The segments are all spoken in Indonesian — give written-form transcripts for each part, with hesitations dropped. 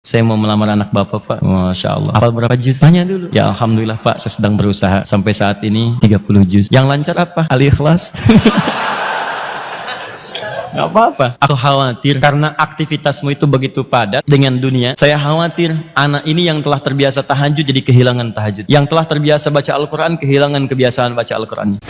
Saya mau melamar anak bapak, Pak. Masya Allah. Hafal berapa juz? Tanya dulu. Ya Alhamdulillah, Pak. Saya sedang berusaha. Sampai saat ini 30 juz. Yang lancar apa? Al-Ikhlas. Gak apa-apa. Aku khawatir karena aktivitasmu itu begitu padat dengan dunia. Saya khawatir anak ini yang telah terbiasa tahajud jadi kehilangan tahajud. Yang telah terbiasa baca Al-Quran kehilangan kebiasaan baca Al-Qurannya.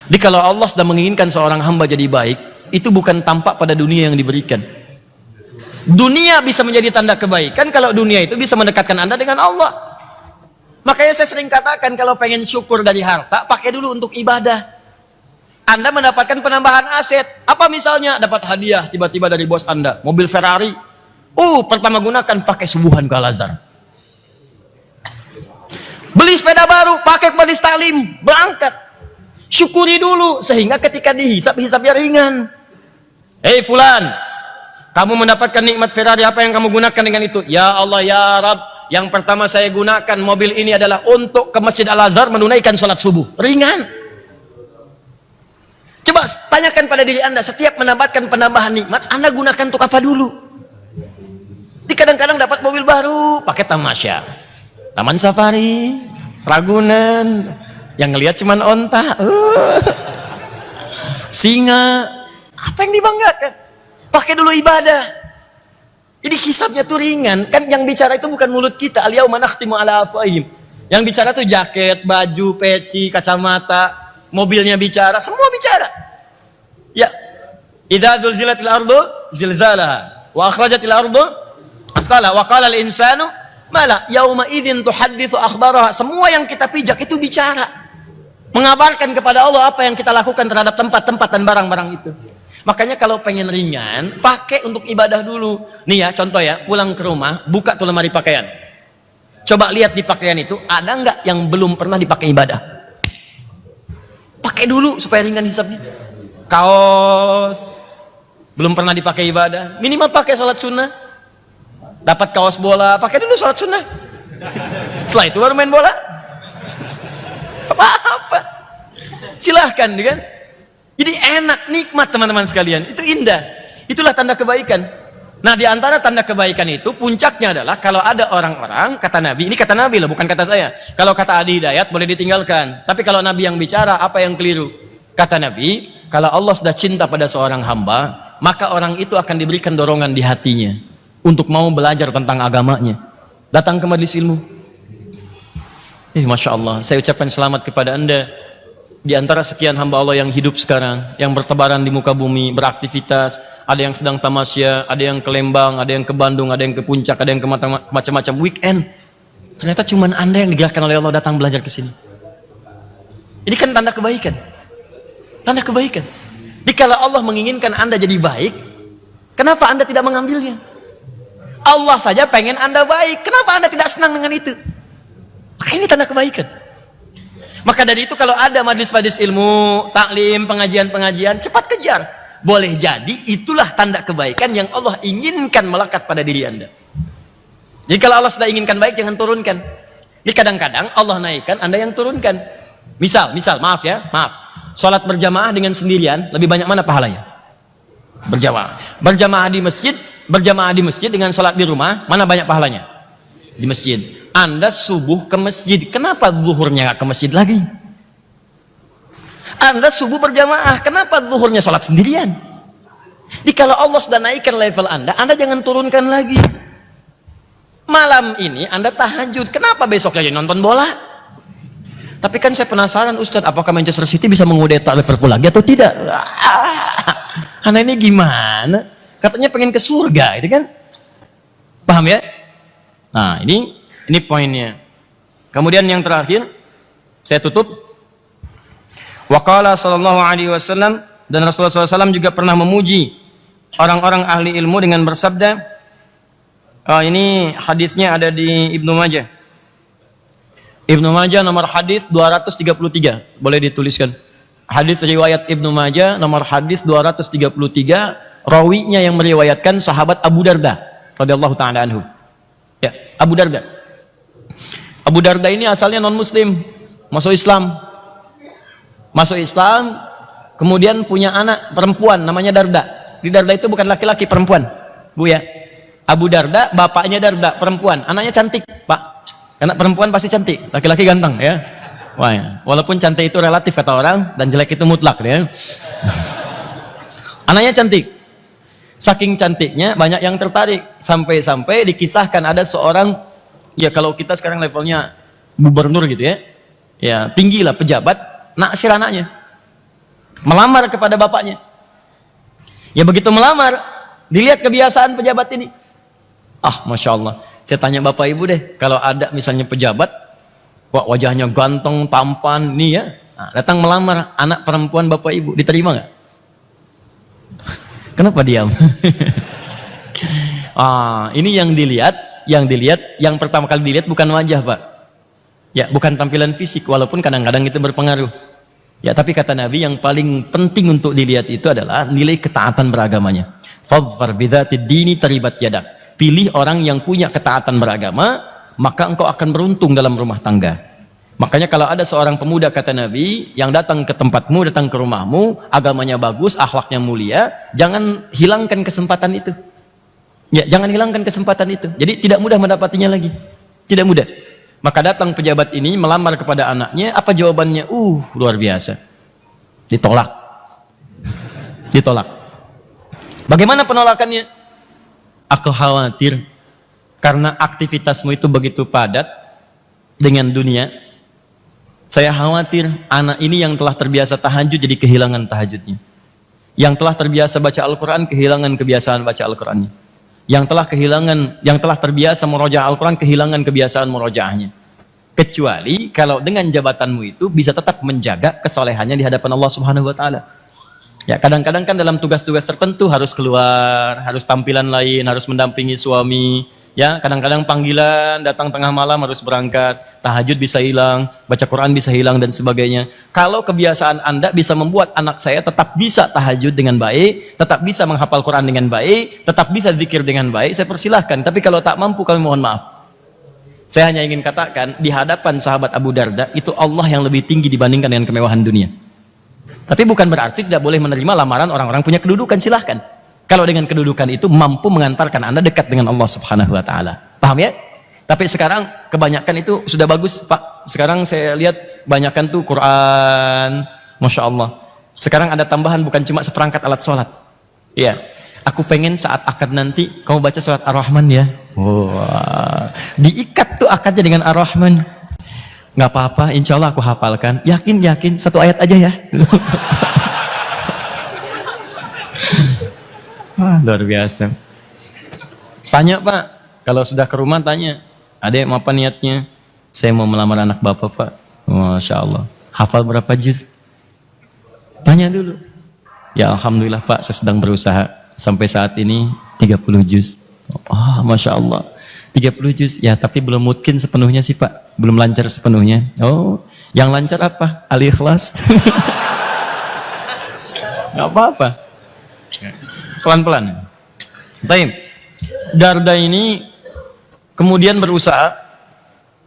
Jadi kalau Allah sudah menginginkan seorang hamba jadi baik, itu bukan tampak pada dunia yang diberikan. Dunia bisa menjadi tanda kebaikan kalau dunia itu bisa mendekatkan Anda dengan Allah. Makanya saya sering katakan kalau pengen syukur dari harta, pakai dulu untuk ibadah. Anda mendapatkan penambahan aset. Apa misalnya? Dapat hadiah tiba-tiba dari bos Anda, mobil Ferrari. Pertama gunakan, pakai subuhan ke Al-Azhar. Beli sepeda baru, pakai ke Majelis Taklim, berangkat. Syukuri dulu sehingga ketika dihisap, hisapnya ringan. Hei fulan, kamu mendapatkan nikmat Ferrari, apa yang kamu gunakan dengan itu? Ya Allah ya Rabb, yang pertama saya gunakan mobil ini adalah untuk ke Masjid Al-Azhar menunaikan sholat subuh. Ringan. Coba tanyakan pada diri Anda, setiap mendapatkan penambahan nikmat, Anda gunakan untuk apa dulu? Di kadang-kadang dapat mobil baru, pakai tamasya, taman safari, Ragunan, yang ngelihat cuman onta, singa. Apa yang dibanggakan? Pakai dulu ibadah. Jadi hisabnya tuh ringan. Kan yang bicara itu bukan mulut kita. Al-yauma nakhtimu ala afwahihim. Yang bicara tuh jaket, baju, peci, kacamata, mobilnya bicara, semua bicara. Ya. Idza zulzilatil ardu zilzalaha wa akhrajatil ardu athqalaha wa qala al-insanu mala yauma idzin tuhadditsu akhbaraha. Semua yang kita pijak itu bicara. Mengabarkan kepada Allah apa yang kita lakukan terhadap tempat-tempat dan barang-barang itu. Makanya kalau pengen ringan, pakai untuk ibadah dulu. Nih ya, contoh ya, pulang ke rumah, buka tuh lemari pakaian. Coba lihat di pakaian itu, ada nggak yang belum pernah dipakai ibadah? Pakai dulu supaya ringan hisabnya. Kaos, belum pernah dipakai ibadah. Minimal pakai sholat sunnah. Dapat kaos bola, pakai dulu sholat sunnah. Setelah itu baru main bola. Apa-apa. Silahkan, kan? Jadi enak, nikmat teman-teman sekalian. Itu indah. Itulah tanda kebaikan. Nah, di antara tanda kebaikan itu puncaknya adalah kalau ada orang-orang, kata Nabi, ini kata Nabi loh, bukan kata saya. Kalau kata Adi Hidayat boleh ditinggalkan. Tapi kalau Nabi yang bicara, apa yang keliru? Kata Nabi, kalau Allah sudah cinta pada seorang hamba, maka orang itu akan diberikan dorongan di hatinya untuk mau belajar tentang agamanya. Datang ke majelis ilmu. Masya Allah, saya ucapkan selamat kepada Anda. Di antara sekian hamba Allah yang hidup sekarang, yang bertebaran di muka bumi, beraktivitas, ada yang sedang tamasya, ada yang ke Lembang, ada yang ke Bandung, ada yang ke Puncak, ada yang ke macam-macam weekend. Ternyata cuma Anda yang digerakkan oleh Allah datang belajar ke sini. Ini kan tanda kebaikan. Tanda kebaikan. Jadi kalau Allah menginginkan Anda jadi baik, kenapa Anda tidak mengambilnya? Allah saja pengen Anda baik, kenapa Anda tidak senang dengan itu? Maka ini tanda kebaikan. Maka dari itu kalau ada majlis-majlis ilmu, taklim, pengajian-pengajian, cepat kejar. Boleh jadi itulah tanda kebaikan yang Allah inginkan melekat pada diri Anda. Jadi kalau Allah sudah inginkan baik, jangan turunkan. Ini kadang-kadang Allah naikkan, Anda yang turunkan. Misal, maaf. Sholat berjamaah dengan sendirian, lebih banyak mana pahalanya? Berjamaah. Berjamaah di masjid dengan sholat di rumah, mana banyak pahalanya? Di masjid. Anda subuh ke masjid, kenapa zuhurnya nggak ke masjid lagi? Anda subuh berjamaah, kenapa zuhurnya sholat sendirian? Jadi kalau Allah sudah naikkan level Anda jangan turunkan lagi. Malam ini Anda tahajud, kenapa besoknya jadi nonton bola? Tapi kan saya penasaran Ustadz, apakah Manchester City bisa mengudeta Liverpool lagi atau tidak? Anak ini gimana? Katanya pengen ke surga, itu kan? Paham ya? Nah, ini poinnya. Kemudian yang terakhir, saya tutup. Waqala sallallahu alaihi wasallam, dan Rasulullah SAW juga pernah memuji orang-orang ahli ilmu dengan bersabda. Ini hadisnya ada di Ibnu Majah. Ibnu Majah nomor hadis 233. Boleh dituliskan. Hadis riwayat Ibnu Majah nomor hadis 233. Rawinya yang meriwayatkan sahabat Abu Darda radhiyallahu taala anhu. Ya, Abu Darda. Abu Darda ini asalnya non-muslim, masuk Islam, kemudian punya anak perempuan namanya Darda. Di Darda itu bukan laki-laki, perempuan. Bu ya. Abu Darda, bapaknya Darda, perempuan. Anaknya cantik, Pak. Karena perempuan pasti cantik, laki-laki ganteng ya. Wah, ya. Walaupun cantik itu relatif kata orang, dan jelek itu mutlak ya. Anaknya cantik. Saking cantiknya banyak yang tertarik. Sampai-sampai dikisahkan ada seorang, ya kalau kita sekarang levelnya gubernur gitu ya. Ya, tinggi lah pejabat, naksir anaknya. Melamar kepada bapaknya. Ya begitu melamar, dilihat kebiasaan pejabat ini. Ah, Masya Allah. Saya tanya bapak ibu deh, kalau ada misalnya pejabat, wah wajahnya ganteng, tampan, nih ya, nah, datang melamar anak perempuan bapak ibu, diterima nggak? Kenapa diam? Ini yang pertama kali dilihat bukan wajah, Pak. Ya, bukan tampilan fisik, walaupun kadang-kadang itu berpengaruh. Ya, tapi kata Nabi yang paling penting untuk dilihat itu adalah nilai ketaatan beragamanya. Fadhfar bidzatid dini taribat yadak. Pilih orang yang punya ketaatan beragama, maka engkau akan beruntung dalam rumah tangga. Makanya kalau ada seorang pemuda kata Nabi yang datang ke tempatmu, datang ke rumahmu, agamanya bagus, akhlaknya mulia, jangan hilangkan kesempatan itu. Ya, jangan hilangkan kesempatan itu. Jadi tidak mudah mendapatinya lagi. Tidak mudah. Maka datang pejabat ini melamar kepada anaknya, apa jawabannya? Luar biasa. Ditolak. Ditolak. Bagaimana penolakannya? Aku khawatir karena aktivitasmu itu begitu padat dengan dunia. Saya khawatir anak ini yang telah terbiasa tahajud jadi kehilangan tahajudnya. Yang telah terbiasa baca Al-Quran kehilangan kebiasaan baca Al-Qurannya. Yang telah terbiasa murojaah Al-Quran kehilangan kebiasaan murojaahnya. Kecuali kalau dengan jabatanmu itu bisa tetap menjaga kesolehannya di hadapan Allah Subhanahu wa taala. Ya, kadang-kadang kan dalam tugas-tugas tertentu harus keluar, harus tampilan lain, harus mendampingi suami. Ya, kadang-kadang panggilan, datang tengah malam harus berangkat, tahajud bisa hilang, baca Quran bisa hilang dan sebagainya. Kalau kebiasaan Anda bisa membuat anak saya tetap bisa tahajud dengan baik, tetap bisa menghafal Quran dengan baik, tetap bisa zikir dengan baik, saya persilahkan. Tapi kalau tak mampu, kami mohon maaf. Saya hanya ingin katakan, di hadapan sahabat Abu Darda, itu Allah yang lebih tinggi dibandingkan dengan kemewahan dunia. Tapi bukan berarti tidak boleh menerima lamaran orang-orang punya kedudukan, silahkan. Kalau dengan kedudukan itu mampu mengantarkan Anda dekat dengan Allah Subhanahu wa taala. Paham ya? Tapi sekarang kebanyakan itu sudah bagus, Pak. Sekarang saya lihat banyakan tuh Quran, Masya Allah. Sekarang ada tambahan bukan cuma seperangkat alat sholat. Iya. Aku pengen saat akad nanti kamu baca surat Ar-Rahman ya. Wah. Diikat tuh akadnya dengan Ar-Rahman. Nggak apa-apa, insya Allah aku hafalkan. Yakin, satu ayat aja ya. Luar biasa. Tanya Pak, kalau sudah ke rumah tanya, adek apa niatnya? Saya mau melamar anak bapak Pak. Masya Allah. Hafal berapa juz? Tanya dulu. Ya Alhamdulillah Pak, saya sedang berusaha. Sampai saat ini 30 juz. Masya Allah. 30 juz, ya tapi belum mungkin sepenuhnya sih Pak, belum lancar sepenuhnya. Yang lancar apa? Al-Ikhlas. Gak apa-apa, pelan-pelan. Taib. Darda ini kemudian berusaha,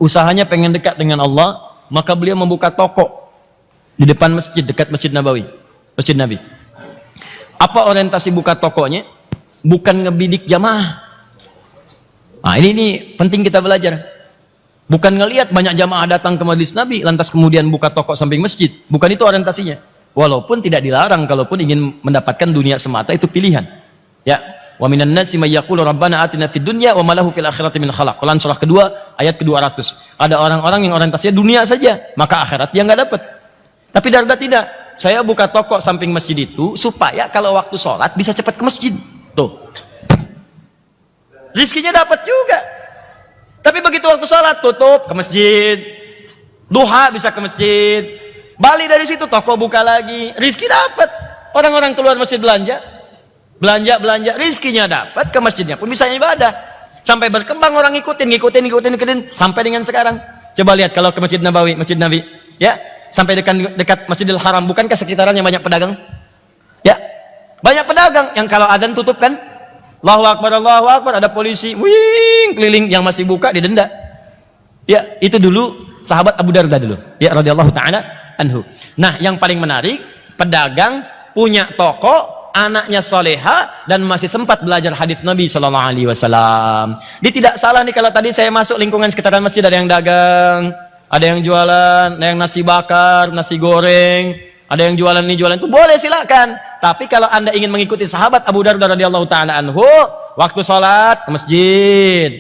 usahanya pengen dekat dengan Allah, maka beliau membuka toko di depan masjid, dekat Masjid Nabawi, Masjid Nabi. Apa orientasi buka tokonya? Bukan ngebidik jamaah. Ini penting kita belajar. Bukan ngelihat banyak jamaah datang ke majelis Nabi lantas kemudian buka toko samping masjid. Bukan itu orientasinya. Walaupun tidak dilarang kalaupun ingin mendapatkan dunia semata, itu pilihan. Ya, wa minan nasi may yaqulu rabbana atina fid dunya wa ma lahu fil akhirati min khalaq. Quran surah kedua ayat ke-200. Ada orang-orang yang orientasinya dunia saja, maka akhirat dia nggak dapat. Tapi Darda tidak. Saya buka toko samping masjid itu supaya kalau waktu sholat bisa cepat ke masjid. Tuh. Rizkinya dapat juga. Tapi begitu waktu sholat tutup ke masjid, duha bisa ke masjid, balik dari situ toko buka lagi, rizki dapat. Orang-orang keluar masjid belanja, rizkinya dapat, ke masjidnya pun bisa ibadah. Sampai berkembang orang ngikutin sampai dengan sekarang. Coba lihat kalau ke Masjid Nabawi, Masjid Nabi, ya, sampai dekat Masjidil Haram, bukankah sekitarnya banyak pedagang? Ya, banyak pedagang yang kalau adzan tutup kan? Allahu Akbar, ada polisi, wing, keliling, yang masih buka didenda. Ya, itu dulu sahabat Abu Darda dulu. Ya, radhiyallahu ta'ala anhu. Nah, yang paling menarik, pedagang punya toko, anaknya soleha, dan masih sempat belajar hadis Nabi Sallallahu Alaihi Wasallam. Dia tidak salah nih kalau tadi saya masuk lingkungan sekitaran masjid, ada yang dagang, ada yang jualan, ada yang nasi bakar, nasi goreng, ada yang jualan ini jualan itu, boleh silakan. Tapi kalau anda ingin mengikuti sahabat Abu Darda radhiyallahu taala anhu, waktu sholat ke masjid,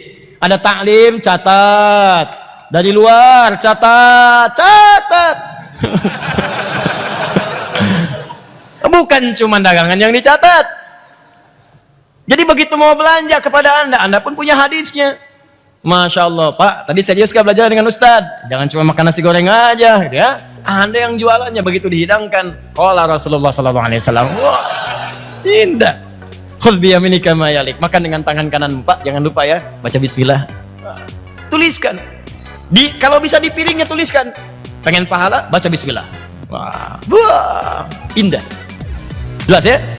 ada taklim catat, dari luar catat. Bukan cuma dagangan yang dicatat. Jadi begitu mau belanja kepada anda pun punya hadisnya. Masya Allah, Pak, tadi serius kah belajar dengan Ustadz? Jangan cuma makan nasi goreng aja, gitu ya. Anda yang jualannya begitu dihidangkan, qala Rasulullah sallallahu alaihi wasallam. Wah, indah. Khudh bi yaminika ma yalik. Makan dengan tangan kanan, Pak, jangan lupa ya, baca bismillah. Tuliskan. Kalau bisa di piringnya tuliskan. Pengen pahala, baca bismillah. Wah, indah. Jelas ya?